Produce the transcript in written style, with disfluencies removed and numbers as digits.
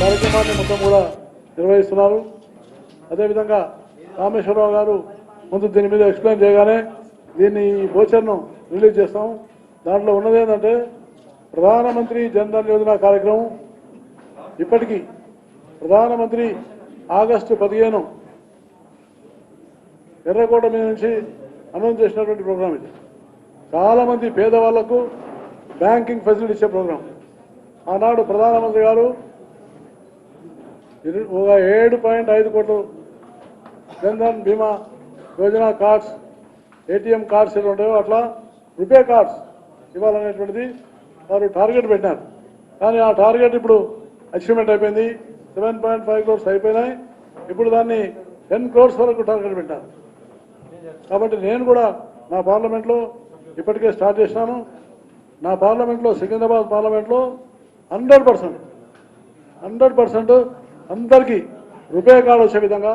కార్యక్రమాన్ని మొత్తం కూడా నిర్వహిస్తున్నారు. అదేవిధంగా రామేశ్వరరావు గారు ముందు దీని మీద ఎక్స్ప్లెయిన్ చేయగానే దీన్ని వోచర్ను రిలీజ్ చేస్తాం. దాంట్లో ఉన్నది ఏంటంటే ప్రధానమంత్రి జన్ధన్ యోజన కార్యక్రమం ఇప్పటికీ ప్రధానమంత్రి ఆగస్టు 15 ఎర్రకోట మీద నుంచి అనౌన్స్ చేసినటువంటి ప్రోగ్రాం ఇది. చాలామంది పేదవాళ్లకు బ్యాంకింగ్ ఫెసిలిటీ ఇచ్చే ప్రోగ్రాం. ఆనాడు ప్రధానమంత్రి గారు 7.5 కోట్లు జన్ధన్ బీమా యోజన కార్డ్స్, ఏటీఎం కార్డ్స్ ఎలా ఉంటాయో అట్లా రూపే కార్డ్స్ ఇవ్వాలనేటువంటిది వారు టార్గెట్ పెట్టినారు. కానీ ఆ టార్గెట్ ఇప్పుడు అచీవ్మెంట్ అయిపోయింది. 7.5 crores అయిపోయినాయి. ఇప్పుడు దాన్ని 10 crores వరకు టార్గెట్ పెట్టారు. కాబట్టి నేను కూడా నా పార్లమెంట్లో ఇప్పటికే స్టార్ట్ చేసినాను. నా పార్లమెంట్లో సికింద్రాబాద్ పార్లమెంట్లో 100% అందరికీ రూపే కార్డు వచ్చే విధంగా